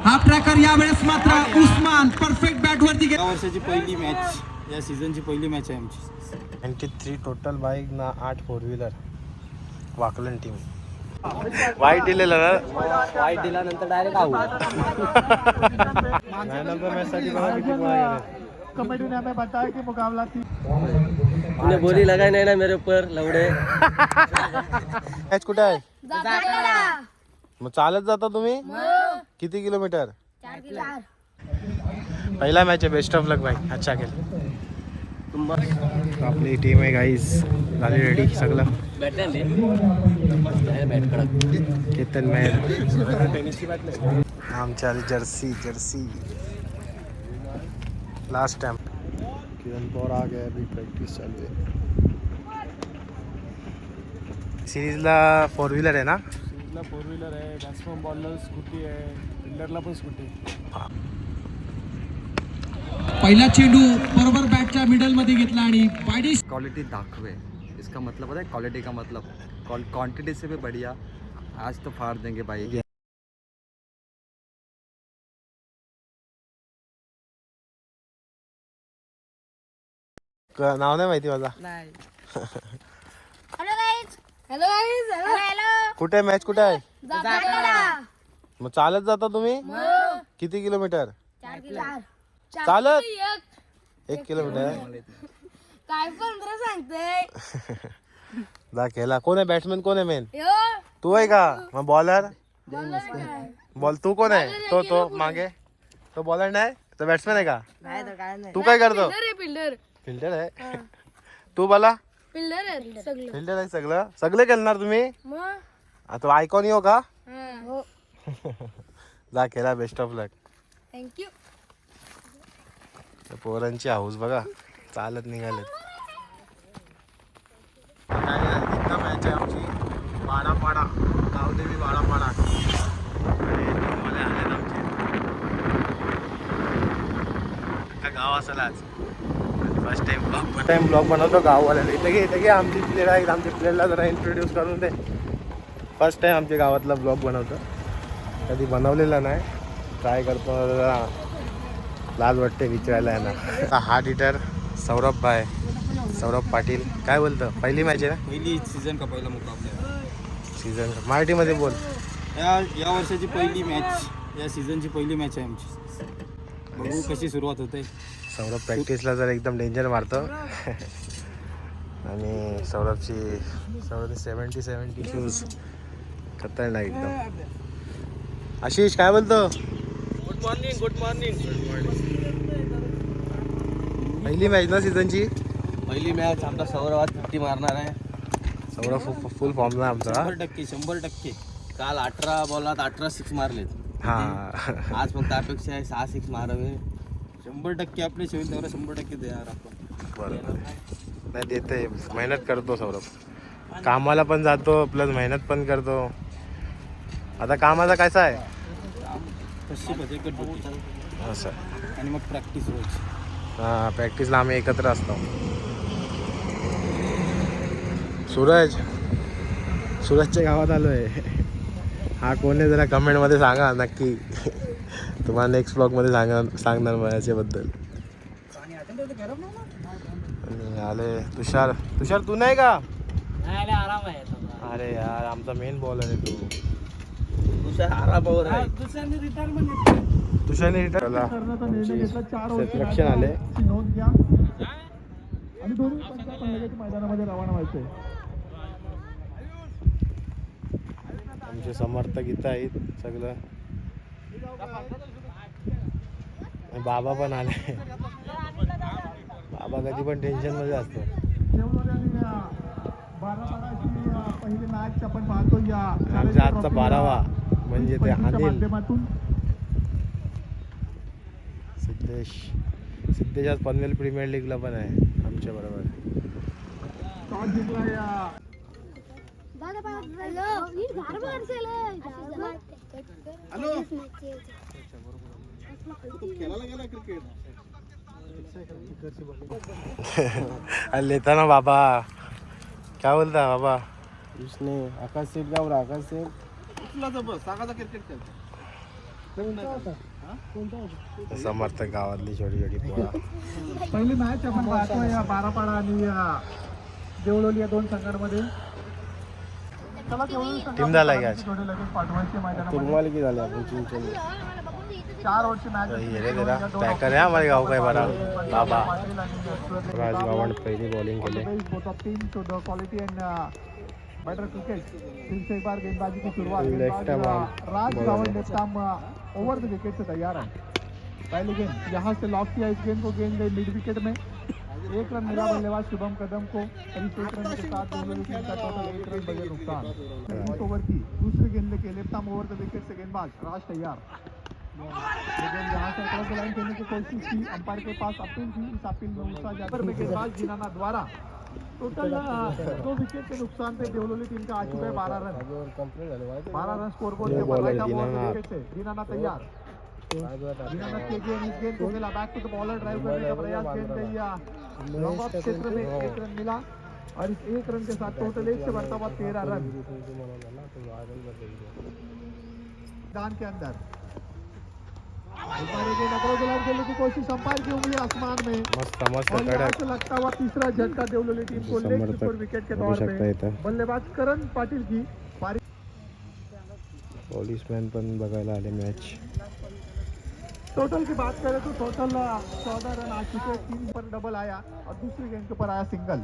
हा ट्रॅकर यावेळेस मात्र उस्मान परफेक्ट बॅट वरती या वर्षाची पहिली मॅच, या सीझनची पहिली मॅच आहे आमची. 93 टोटल बाईक ना 8 4 व्हीलर. वाकलन टीम वाईट दिलेलं ना, वाईट दिल्यानंतर direct out. Man of the match साठी बघा किती गोळा गेले. कमेटी ने हमें बताया कि मुकाबला थी तूने बोली लगाई नाही ना मेरे ऊपर लवडे. मॅच कुठे आहे? मग चालत जाता तुम्ही? किती किलोमीटर? 4 पहिला मॅच आहे. बेस्ट ऑफ लक भाई. अच्छा खेळ. आपली टीम आहे गाईज. झाली रेडी सगळं. केतन मेहर आमच्या जर्सी लास्ट टाइम. किरण पवार आ गया. अभी प्रैक्टिस चालू है. सिरीजला 4 व्हीलर आहे ना? सिरीजला 4 व्हीलर आहे, बॅट्समन बॉलर स्कूटी आहे, फिल्डरला पण स्कूटी. पहिला चेंडू बरोबर बॅटच्या मिडल मध्ये घेतला आणि पायडी क्वालिटी दाखवे, इसका मतलब पता है क्वालिटी का मतलब क्वांटिटी से भी बढ़िया. आज तो फाड़ देंगे भाई. नाव नाही माहिती माझा. हॅलो कुठे मॅच कुठे आहे? मग चालत जाता तुम्ही? किती किलोमीटर? 4 चालत 1 किलोमीटर आहे. काय 15 सांगते. जा खेळा. कोण आहे बॅट्समॅन? कोण आहे मेन? तू आहे का? मग बॉलर बॉल तू कोण आहे? तो मागे तो बॉलर नाही, तो बॅट्समॅन आहे का? तू काय करतो? फिल्डर आहे. तू बोला. फिल्डर आहे. सगळे खेळणार तुम्ही? आता आयकॉन येऊ का? जा खेळा. Best of luck. थँक्यू. पोरांची हाऊस बघा. चालत निघाले. मॅच आहे आमची. वाडापाडा गावदेवी वाडापाडा. आणि टीमवाले आलेत आमचे. गाव असेल आज. फर्स्ट टाइम ब्लॉग बनवतो गाववाल्याला. इथे घे आमची प्लेयर आहेत. आमच्या प्लेयरला जरा इंट्रोड्यूस करून दे. फर्स्ट टाइम आमच्या गावातला ब्लॉग बनवतो. कधी बनवलेला नाही. ट्राय करतो. लाज वाटते विचारायला आहे ना. हा डिटर सौरभ पाटील. काय बोलतं? पहिली मॅच आहे ना? पहिली सीझन का पहिला मुकाबला. सीझन मराठीमध्ये बोल. या वर्षाची पहिली मॅच, या सीझनची पहिली मॅच आहे आमची. बघू कशी सुरुवात होते. सौरभ प्रॅक्टिसला जर एकदम डेंजर मारतो. आणि सौरभची 70 शूज खतरनाक एकदम. आशिष काय बोलतो? Good morning. पहिली मॅच ना सीझनची? पहिली मॅच. आमचा सौरभ आज 50 मारणार आहे. सौरभ फुल फॉर्मला आमचा. 100%. काल 18 बॉलात 18 6 मारलेत. हा. आज फक्त अपेक्षा आहे 6 6 मारावे. 100% आपले शेवट तेवढं 100% देणार आपण. बरोबर. नाही देते. मेहनत करतो सौरभ. कामाला पण जातो प्लस मेहनत पण करतो. आता कामाचा कसा आहे? असं. आणि मग प्रॅक्टिस रोज. हां प्रॅक्टिसला आम्ही एकत्र असतो. सूरजच्या गावात आलो आहे. हा कोण आहे जरा कमेंटमध्ये सांगा नक्की. तुम्हाला नेक्स्ट ब्लॉगमध्ये सांगणार मला याच्याबद्दल. आणि आले तुषार तू नाही का? आराम आहे. अरे यार आमचा मेन बॉलर आहे तू. तुषार आरामावर आहे. दुसऱ्यांनी रिटायरमेंट तुषारने रिटायर सिलेक्शन आले. नोंद घ्या आणि दोन्ही पंचायत लगेच मैदानामध्ये रवाना व्हायचंय. आमचे समर्थक इथं आहेत सगळं. बाबा पण आले. बाबा कधी पण टेन्शन मध्ये असतो. पहिली मॅच आपण पाहतो या आमचा आजचा 12वा म्हणजे ते अनिल माध्यमातून. सिद्धेश आज पनवेल प्रीमियर लीगला पण आहे आमच्या बरोबर. टॉस जिंकला या. लेता ना बाबा. काय बोलता बाबा? उसने आकाश सेठ गाव आकाश सेठ समर्थ गावातली छोटी छोटी पोळा. पहिली मॅच आपण पाहतो या बारापाडा आणि देवळोली या 2 संघांमध्ये. चला देवळोली टीम झालाय का? थोडे लगेच पाठवायचे मैदानामध्ये. तुरमाली की झाले आपण चिंचोली 4 ओव्हरची मॅच ये तेरा पॅकर आहे हमारे गाव काय बरा बाबा राज गावंड पहिली बॉलिंग केले. both of teams to the quality and better cricket. फिर से एक बार गेंदबाजी की शुरुआत. Left arm Raj Gawand left arm over the wicket से तैयार है. पहली गेंद यहाँ से लॉक किया, इस गेंद को गेंद गई मिड विकेट में. 1 रन मिला बल्लेबाज शुभम कदम को. करीब 1 रन के साथ दोनों टीम का टोटल 1 रन बगैर नुकसान. इस ओवर की दूसरी गेंद लेके left arm over the wicket से गेंदबाज राज तैयार. लेकिन यहाँ से क्रॉस लाइन खेलने की कोशिश की, अंपायर के पास अपील थी. इस अपील में उसका जाकर गेंदबाज जिनाना द्वारा टोटल 2 विकेट के नुकसान पे देवलोली टीम का आ चुका है 12 रन. 12 रन स्कोर बोर्ड के ऊपर right arm over the wicket से जिनाना तैयार. जिनाना के गेंद इस गेंद को खेला back to the bowler, drive करने का प्रयास. गेंद गई लॉन्ग ऑफ क्षेत्र में 1 रन मिला और इस 1 रन के साथ टोटल 1 से बढ़ता हुआ 13 रन मैदान के अंदर. खेलने की कोशिश, अंपायर की उंगली आसमान में. मस्त मस्त और यहाँ कडक से लगता हुआ तीसरा झटका देवलोली टीम को लेग कीपर विकेट के तौर पे. बल्लेबाज करण पाटील की पारी. पोलीसमॅन पण बघायला आले मॅच. टोटल की बात करें तो टोटल 14 रन आ चुके. 3 पर डबल आया और दूसरी गेंद के ऊपर आया सिंगल.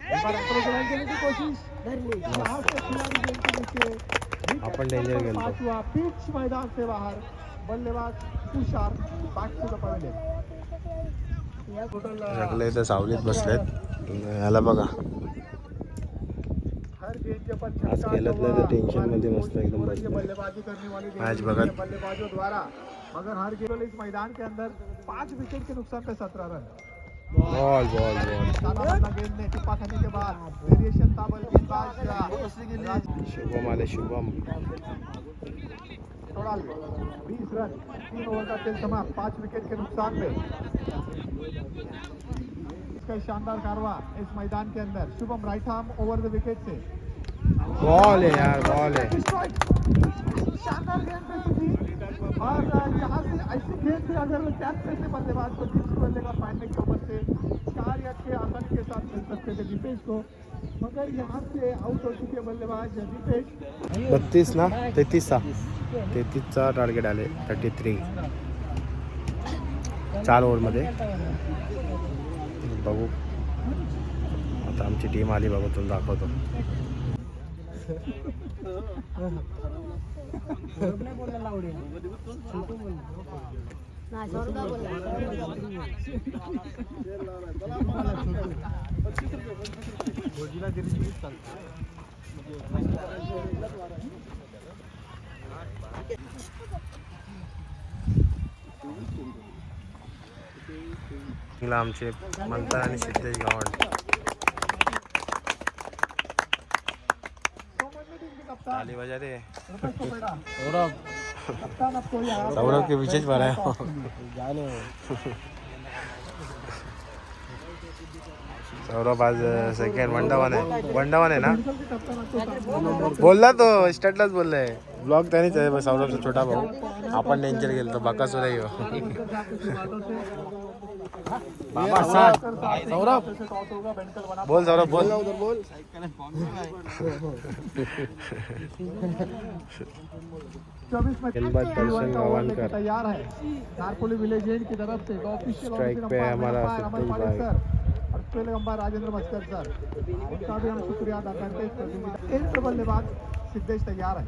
खेलने की कोशिश, यहाँ से खिलाड़ी गेंद के नीचे. आपण डेंजर गेलो. 5वां पिच मैदान से बाहर. बल्लेबाज तुषार बैक टू द पवेलियन. सगळे इथं सावलीत बसलेत. याला बघा हर गेंद के ऊपर आज खेळत नाही तर टेन्शन मध्ये मस्त एकदम बसले. बल्लेबाजी करने वाली मैच बघत बल्लेबाजों द्वारा. मगर हर गेंद इस मैदान के अंदर 5 विकेट के नुकसान पे 17 रन. बॉल बॉल बॉल गेंद ने टिप्पा खाने के बाद वेरिएशन ताबल गेंदबाज शुभम आले. शुभम थोड़ा 20 रन. 3 ओवर का खेल समाप्त. 5 विकेट के नुकसान पे. इसका शानदार कारवा इस मैदान के अंदर. Shubham right arm over the wicket say. Ball है यार, बॉल है. शानदार गेंद थी और यहाँ से ऐसी गेंद से अगर कैच करते बल्लेबाज को जिस बल्ले का फाइनल के ऊपर से 4 या 6 आसानी के साथ मिल सकते थे दीपेश को. मगर यहाँ से आउट हो चुके बल्लेबाज दीपेश. 32 ना 33चा टार्गेट आले. 33 4 ओव्हरमध्ये. बघू आता आमची टीम आली. बघू तुला दाखवतो. आमचे मंथन आणि सिद्धेश गावंड. ताली बजा दे. सौरभ के पीछे पड़ा है. सौरभ आज सेकंड वन डाउन आहे ना. बोलला तो स्टार्टलाच बोललाय. ब्लॉग त्यानेच आहे सौरभचा छोटा भाऊ. आपण डेंजर गेलो तो बाकासुर आहे. सौरभ बोल. सौरभ बोल. गेंदबाज दर्शन गवानकर. तैयार है नारपोली विलेज एंड की तरफ से. स्ट्राइक पे हमारा सिद्धेश भाई और पहले अंपायर राजेंद्र मस्कर सर, उनका भी हम शुक्रिया अदा करते हैं. एंड बल्लेबाज सिद्धेश तैयार है.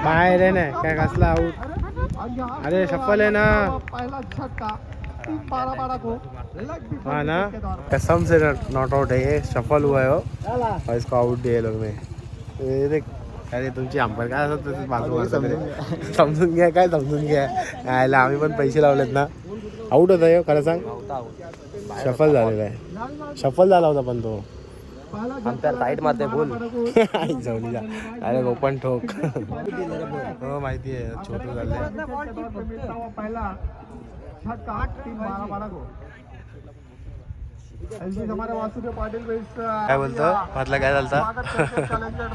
बाहेर आहे ना काय कसला आउट. अरे शफल है ना. पहला झटका 12 को हाँ ना कसम से नॉट आउट है ये. शफल हुआ है वो और इसको आउट दिए लोग ने. देख अरे तुमची अंपायर काय असं बाजू समजून घ्या. काय समजून घ्या. यायला आम्ही पण पैसे लावलेत ना. आउट होता हे खरं सांग. शफल झालेला आहे. शफल झाला होता पण तो साईड मध्ये बोल. जाऊन जा. अरे ओपन ठोक. हो माहिती आहे छोटू झाले. पहला झटका 12 को. एलजी हमारे वासुदेव पाटिल को इस काय बोलतो म्हटलं काय झालं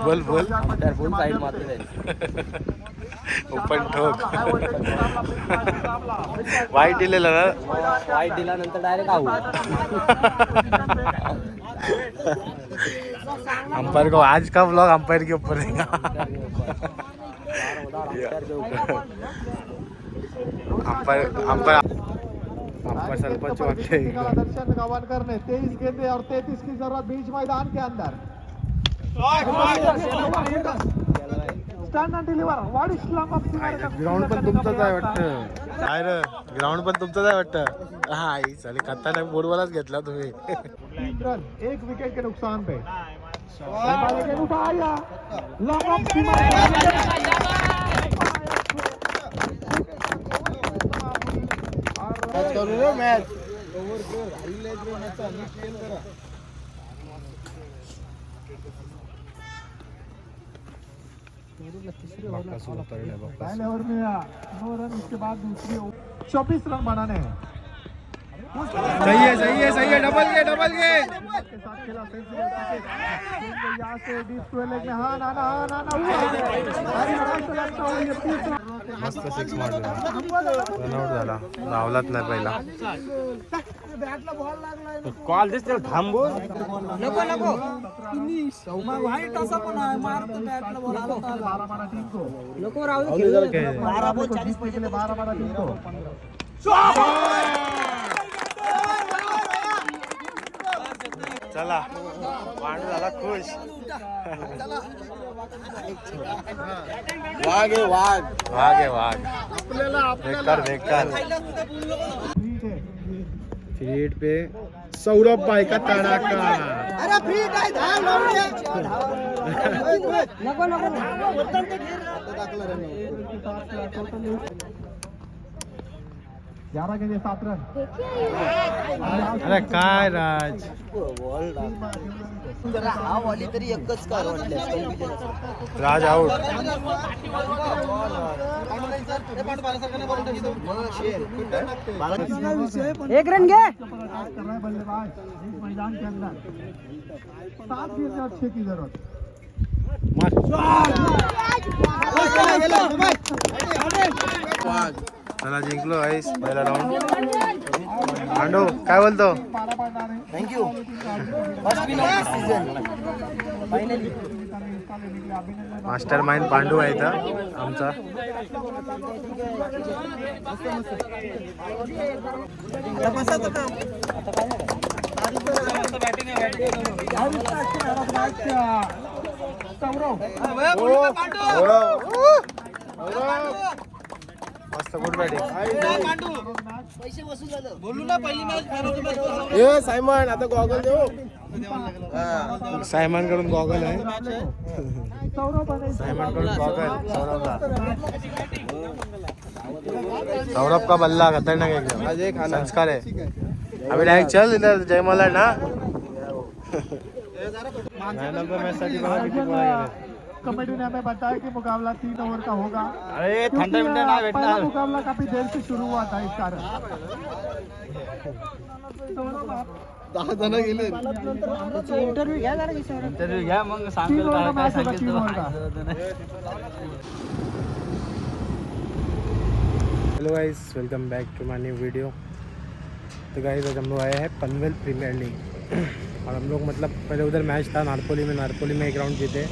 बोल बोल फुल साइड मारते ओपन ठोक वाईट दिलेलं ना वाईट दिल्यानंतर डायरेक्ट आऊ अंपायर को आज का व्लॉग अंपायर के ऊपर रहेगा अंपायर सरपंच वागते दर्शन गवानकर ने 23 गेंदे और 33 की जरूरत बीच मैदान के अंदर स्टैंड एंड डिलीवर वाट इस्लाम ऑफ ग्राउंड पण तुमचंच आहे वाटतं काय रे ग्राउंड पण तुमचंच आहे वाटतं हा आई चालेल खतरनाक बोर्डवालाच घेतला तुम्ही 3 रन 1 विकेट के नुकसान पे उठाया लॉन्ग ऑफ मैच पहले ओवर में 9 रन, उसके बाद दूसरी 24 रन बनाने हैं। सही है डबल के के साथ खेला सेंचुरी यहाँ से डीप टू लेग में हाँ ना मस्त सिक्स मारला रनआउट झाला धावलाच नाही पहिला कॉल दिसते थांबू चला पांडू झाला खुश वाघ आहे वाघ बेकार फील्ड पे सौरभ भाई का तड़ाका अरे फील्ड है ग्यारह के 7 रन। अरे काय राज राज आउट एक रन गए कर रहा है बल्लेबाज इस मैदान के अंदर 7 गेंद और 6 की जरूरत। चला जिंकलो आईस पहिला राऊंड पांडू काय बोलतो थँक्यू मास्टर माइंड पांडू आहे इथं आमचा मस्त गुड बॅटिंग बोलू ना पहिली मॅच ए सायमन आता गॉगल देऊ सायमन कडून गॉगल आहे सायमन कडून गॉगल सौरभ का बल्ला खतरनाक एकदम संस्कार है अभी डायरेक्ट चल इधर जयमाला ना कमेटी ने हमें बताया कि मुकाबला 3 ओवर का होगा। अरे ठंडा मिनट ना पहला मुकाबला काफी देर से शुरू हुआ था इस कारण 10 गेले इंटरव्यू घ्या मग hello guys welcome back to my new video. तो गाइस आज हम लोग आए हैं पनवेल प्रीमियर लीग और हम लोग मतलब पहले उधर मैच था नारपोली में एक राउंड जीते।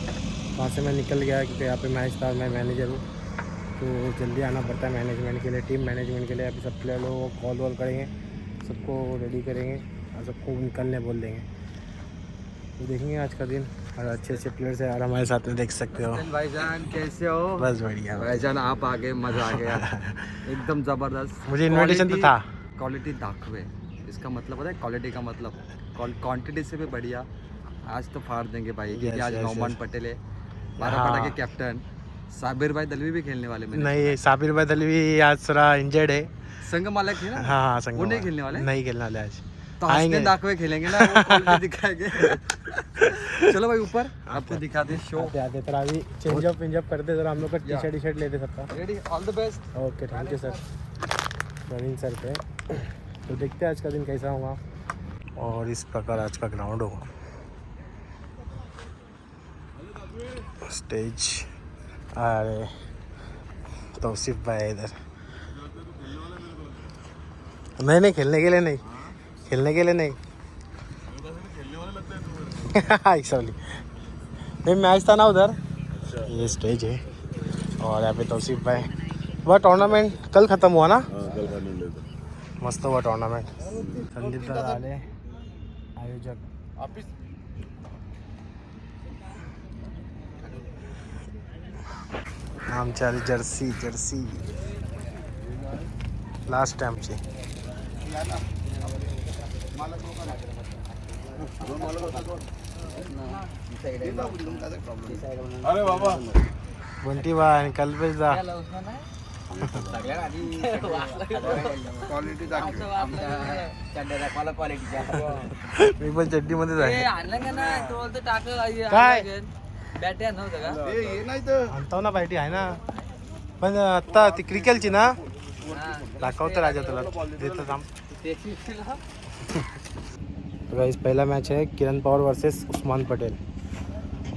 वहाँ से मैं निकल गया क्योंकि यहाँ पे मैच था, मैं मैनेजर हूँ तो जल्दी आना पड़ता है मैनेजमेंट के लिए, टीम मैनेजमेंट के लिए। अभी सब प्लेयर लोगों को कॉल वॉल करेंगे, सबको रेडी करेंगे और सबको निकलने बोल देंगे। तो देखेंगे आज का दिन और अच्छे प्लेयर्स हैं और हमारे साथ में देख सकते हो। भाईजान कैसे हो? बस बढ़िया भाईजान आप आ गए, मजा आ गया एकदम जबरदस्त। मुझे इन्विटेशन तो था। क्वालिटी दाखवे, इसका मतलब होता है क्वालिटी का मतलब क्वांटिटी से भी बढ़िया। आज तो फाड़ देंगे भाई क्योंकि आज नौमान पटेल है, बारापाड़ा के कैप्टन। साबिर भाई दलवी भी खेलने वाले में नहीं, साबिर भाई दलवी आज थोड़ा इंजर्ड है। संग मालक है ना? हाँ संग वो नहीं खेलने वाले? नहीं खेलने वाले आज। तो आएंगे दाखवे खेलेंगे ना, वो क्वालिटी दिखाएंगे। चलो भाई ऊपर आपको दिखाते शो। आते तर अभी चेंजअप करते जरा, हम लोग का टी शर्ट लेते सबका। Ready, all the best. Okay thank you sir, Praveen sir पे। तो देखते हैं आज का दिन कैसा होगा। और इस प्रकार आज का ग्राउंड होगा। स्टेज अरे तौसीफ भाई है इधर। नहीं खेलने के लिए नहीं, खेलने के लिए नहीं। एक्चुअली नहीं मैच था ना उधर। ये स्टेज है और यहाँ पे तौसीफ भाई। वह टूर्नामेंट कल ख़त्म हुआ ना? मस्त हुआ टूर्नामेंट। संदीप दादा आले आयोजक। आमची आली जर्सी लास्ट टाइमची। अरे बाबा बंटी बा आणि कल्पेश दा मी पण चड्डी मध्येच आहे। काय आणतो ना पार्टी आहे ना, पण आता ती क्रिकेटची ना दाखवतो राजा तुला देतो थांब। तो गाइस पहला मैच है किरण पवार वर्सेस उस्मान पटेल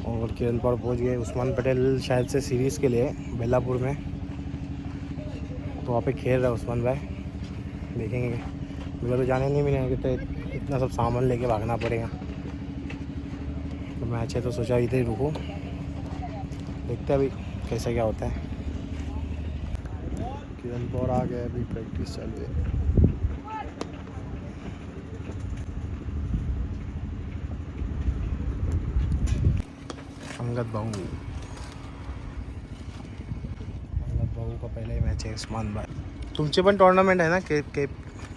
और किरण पवार पहुंच गए। उस्मान पटेल शायद से सीरीज़ के लिए बेलापुर में, तो वहाँ पे खेल रहा है उस्मान भाई। देखेंगे, मुझे तो जाने नहीं मिलेगा, तो इतना सब सामान लेके भागना पड़ेगा। तो मैच है तो सोचा इधर ही रुको, देखते हैं अभी कैसे क्या होता है। किरण पवार आ गए, अभी प्रैक्टिस चालू है। अंगद भाऊ का पहला ही मैच है। उस्मान भाई तुमचे पण टूर्नामेंट आहे ना के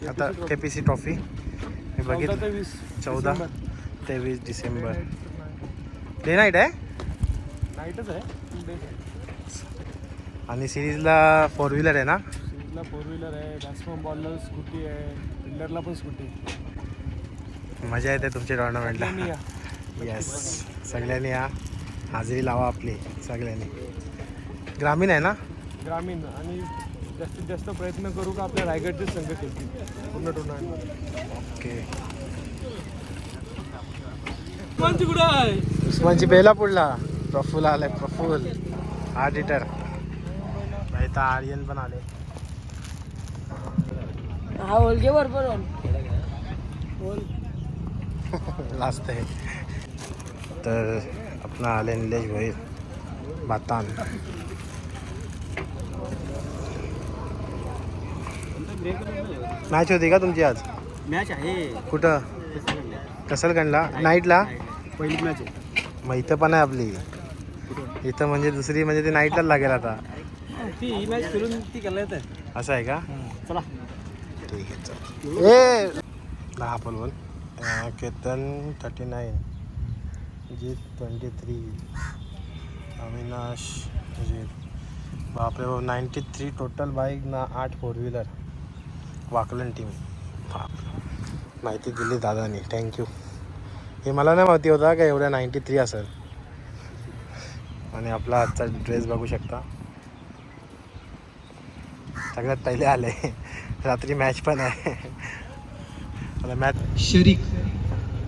आता KPC ट्रॉफी मी बघितलं 14-23 डिसेंबर। डे नाईट आहे? नाईटच आहे। आणि सिरीजला 4 व्हीलर आहे ना? सिरीजला 4 व्हीलर आहे, बॅट्समन बॉलर स्कूटी आहे, फिल्डरला पण स्कूटी। मजा येते तुमच्या टुर्नामेंटला। येस, सगळ्यांनी या, हाजरी लावा आपली सगळ्यांनी। ग्रामीण आहे ना? ग्रामीण, आणि जास्तीत जास्त प्रयत्न करू का आपल्या रायगडचे संघ खेळतील पूर्ण टुर्नामेंट। ओके, उस्मानची कुठं आहे? उस्मानची बेलापूरला। प्रफुल आलाय, प्रफुल आर्डिटर भाई, तर आर्यन पण आले। हा ओळखे बरोबर लास्ट आहे तर अपना आले निलेश भाई बातान। मॅच होती का तुमची आज? मॅच आहे कुठं? कसलगंडला नाईटला? पहिली मॅच आहे। मग इथं पण आहे आपली इथं, म्हणजे दुसरी म्हणजे ती नाईटलाच लागेल आता। ती ही मॅच फिरून ती केलं येतं। असं आहे का? चला ठीक आहे, चल। ए 10 बोल। केतन 39, जीत 23, अविनाश जीत। बापरे, 93 टोटल बाईक ना, 8 4 व्हीलर। वाकलन टीम, बाप माहिती दिली दादानी, थँक्यू। हे मला नाही माहिती होता का एवढ्या 93 असेल। आणि आपला आजचा ड्रेस बघू शकता, सगळ्यात पहिले आले। रात्री मॅच पण आहे, आता मॅच शरीक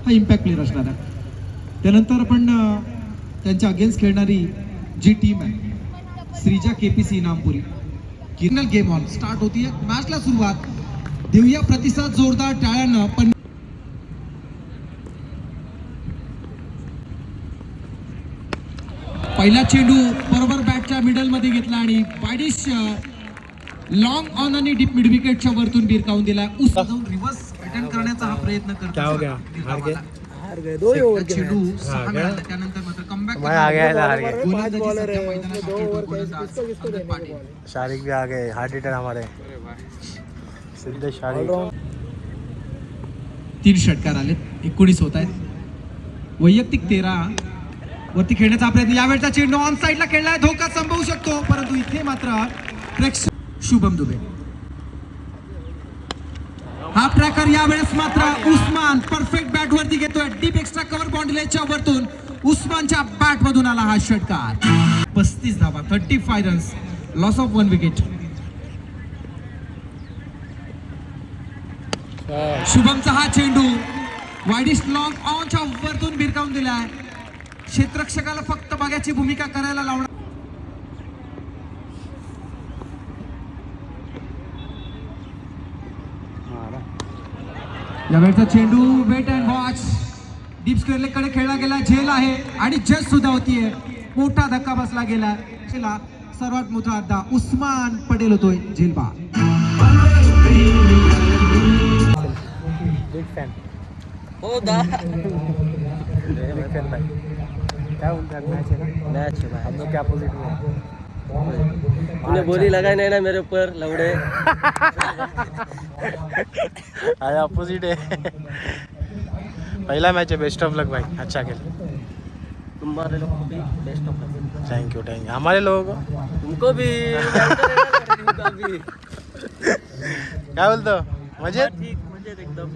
हा इम्पॅक्ट प्लेअर असणार आहे। त्यानंतर आपण त्यांच्या अगेन्स्ट खेळणारी जी टीम आहे श्रीजा KPC इनामपुरी। किरनल गेम ऑन स्टार्ट होतीये, मॅचला सुरुवात देऊया प्रतिसाद जोरदार टाळ्यांना। पण पहिला चेंडू बरोबर बॅटच्या मिडल मध्ये घेतला आणि वाईडिश लॉंग ऑन आणि डीप मिड विकेटच्या वरतून भिरकावून दिला। रिव्हर्स अटेम्प्ट करण्याचा हा प्रयत्न करतो। क्या हो गया? हार गए? चेंडू 6 मिळाला, त्यानंतर मात्र कमबॅक मैं आ गया, हार गए। पाटील शारिक भी आ गए, हार्ड हिटर हमारे सिद्धेश शारिक। 3 षटकार आलेत, 19 होत आहेत। वैयक्तिक 13 वरती खेळण्याचा प्रयत्न, यावेळचा चेंडू ऑन साईडला खेळलाय, धोका संभवू शकतो, परंतु इथे मात्र प्रेक्षक शुभम दुबे। हाफ ट्रॅकर यावेळेस मात्र उस्मान परफेक्ट बॅट वरती घेतोय, डीप एक्स्ट्रा कव्हर बाउंड्रीच्या वरतून उस्मानच्या बॅट मधून आला हा षटकार। 35 धावा, 35 रन्स, लॉस ऑफ 1 विकेट। शुभमचा हा चेंडू वाईडिश लॉंग ऑनच्या वरतून भिरकावून दिलाय. क्षेत्ररक्षकाला फक्त बघायची भूमिका करायला लावणार. यावेळचा चेंडू wait and watch deep square leg कडे खेळला गेला. झेल आहे आणि जस्ट सुद्धा होतीये. मोठा धक्का बसला गेला. सर्वात मोठा अड्डा उस्मान पटेल होतोय झेलबा. Big fan. हो दा बिग फॅन भाई. क्या बोलते हैं मैच है ना? मैच है भाई. हम लोग के अपोजिट में. तूने बोली लगाई नहीं ना मेरे ऊपर लवड़े. अरे अपोजिट है. पहला मैच है. बेस्ट ऑफ लक भाई. अच्छा खेल. तुम्हारे लोगों को भी best of luck. Thank you thank you. हमारे लोगों को तुमको भी. तुमको भी. काय बोलतो मजेत. ठीक मजेत एकदम.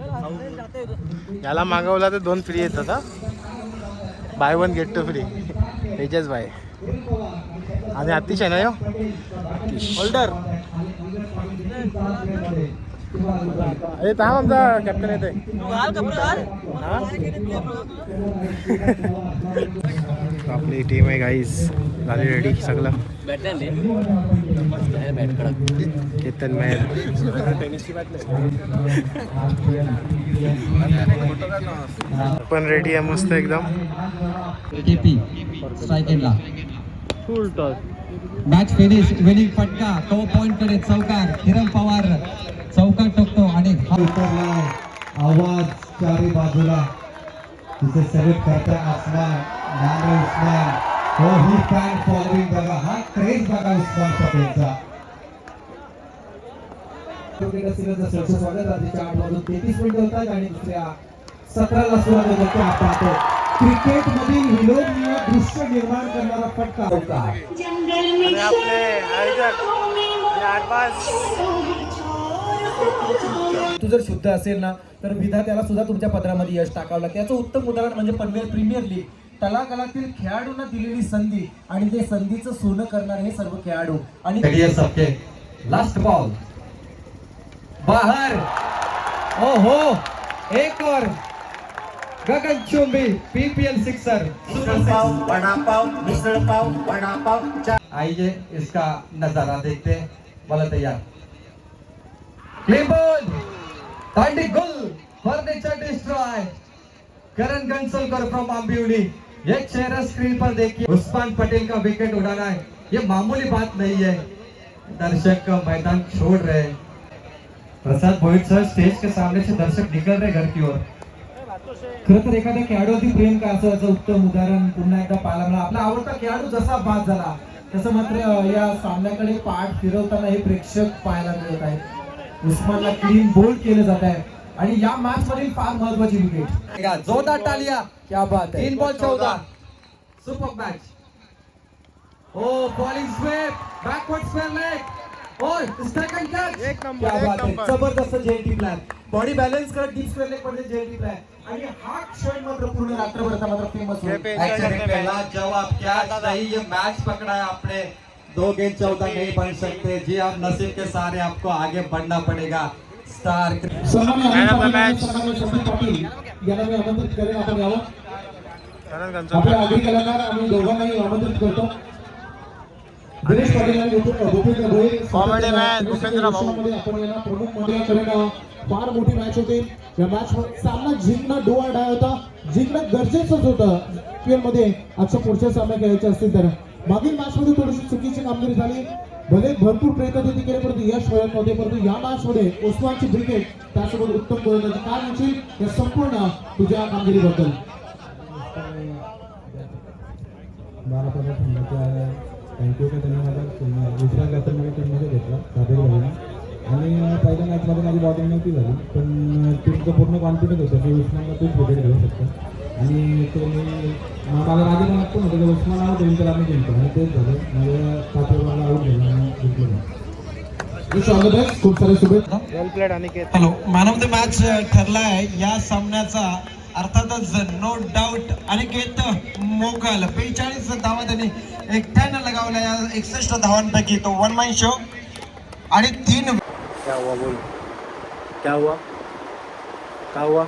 याला मागवला तर 2 फ्री येतात हा. Bye 1 gate 2 free. तेजस भाई आणि अतिश आहे ना यो. होल्डर. अरे थांब आमचा कॅप्टन येते. आपली टीम आहे गाईज. झाली रेडी सगळं. केतन मॅन पण रेडी आहे मस्त एकदम. केपी स्ट्राइक एंडला. फुल टॉस. Match finish. विनिंग फटका तो पॉइंट कडे. चौकार हिरम पवार चौकार टोकतो आणि आवाज चारी बाजूला तिथे सॅल्यूट करता आसमान नामे उस्मान. हो ही फॅन फॉलोइंग बघा. हा क्रेज बघा उस्मान पटेलचा. स्वागत रात्रीच्या 8:33 होतात आणि दुसऱ्या 17ला सुरुवात होते. आपण क्रिकेट मधील विलोभनीय दृश्य निर्माण करणारा फटका. आणि आपले आयोजक तू जर शुद्ध असेल ना तर विधात्याला सुद्धा तुमच्या पदरामध्ये यश टाकावं लागतं. याचं उत्तम उदाहरण म्हणजे पनवेल प्रीमियर लीग. तलातलातील खेळाडूंना दिलेली संधी आणि ते संधीचं सोनं करणारे हे सर्व खेळाडू. आणि लास्ट बॉल बाहर. ओहो एक और गगनचुंबी पीपीएल सिक्सर. आइए इसका नजारा देखते. बोला तैयार. क्लीन दांडी गुल furniture destroy. Karan Gansalkar from Ambivli. ये चेहरा स्क्रीन पर देखिए. उस्मान पटेल का विकेट उड़ाना है ये मामूली बात नहीं है. दर्शक मैदान छोड़ रहे हैं. प्रसाद भोईट सर स्टेज के सामने से दर्शक निकल रहे घर की ओर. खरं तर एखाद्या खेळाडूवरती प्रेम का असं याचं उत्तम उदाहरण पुन्हा एकदा पाहायला मिळालं. आपला आवडता खेळाडू जसा बाद झाला तसं मात्र या सामन्याकडे पाठ फिरवताना हे प्रेक्षक पाहायला मिळत आहेत. उस्मानला क्लीन बोल्ड केलं जात आहे आणि या मॅच मधील फार महत्वाची विकेट. जोरदार टाळिया. क्या बात है. 3 बॉल 14. Super match. ओ bowling sweep backward square leg और सेकंड कॅच. एक नंबर. क्या एक बात है. नंबर. जबरदस्त जेएनटी प्लॅन. बॉडी बॅलन्स करत डीप स्क्वेअर लेग मध्ये जेएनटी प्लॅन आणि हा क्षण मात्र पूर्ण रात्रभर मात्र फेमस होईल. जवाब क्या नहीं. ये मैच पकड़ा है आपने. 2 गेंद 14 नहीं बन सकते. जी आप नसीब के सहारे आपको आगे बढ़ना पड़ेगा. Star Man of the match. याला मी आमंत्रित करेन. आपण यावं. करण आपल्या गंसलकर. आगरी कलाकार आम्ही दोघांनाही आमंत्रित करतो. दिनेश पाटील आणि भूपेंद्र भोईर. Comedy man, भूपेंद्र भाऊ. आपण याला प्रमुख मंडळाकडे फार मोठी मॅच होती. या मॅच सामना जिंकणं डो ऑर डाय होता. जिंकणं गरजेचंच होतं. IPL मध्ये अशा पुढच्या सामने खेळायचे असतील तर. मागील मॅच मध्ये थोडीशी चुकीची कामगिरी झाली. भले भरपूर प्रयत्न त्यांनी केले परंतु यश मिळत नव्हते. परंतु या मॅच मध्ये उस्मानची विकेट त्यासोबत उत्तम गोलंदाजी. काय म्हणशील या संपूर्ण तुझ्या कामगिरीबद्दल. 12-15 संघाच्या थँक्यू का त्यांनी मला दुसऱ्या गॅसमध्ये टीममध्ये घेतला साबीर भाईने. आणि पहिल्या मॅचमध्ये माझी बॉटिंग नव्हती झाली पण टीमचं पूर्ण कॉन्फिडन्स होतं की उस्मानला तूच विकेट घेऊ शकतो. आणि ते मला माझ्या मनात पण होतं की उस्मान आऊट होईल तर आम्ही जिंकतो आणि तेच झालं. म्हणजे 5 ओव्हरला आऊट झालं आणि जिंकलो. खूप सारे शुभेच्छा. Well played Aniket. Hello. Man of the match ठरलाय या सामन्याचा अर्थातच नो डाऊट अनिकेत मोगल. 45 धावा त्यांनी एकट्यानं लगावल्या या 61 धावांपैकी. तो 1 मैन शो आणि 3. क्या हुआ बोल. क्या हुआ. क्या हुआ.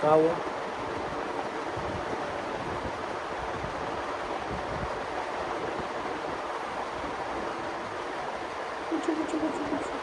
का हुआ कुछ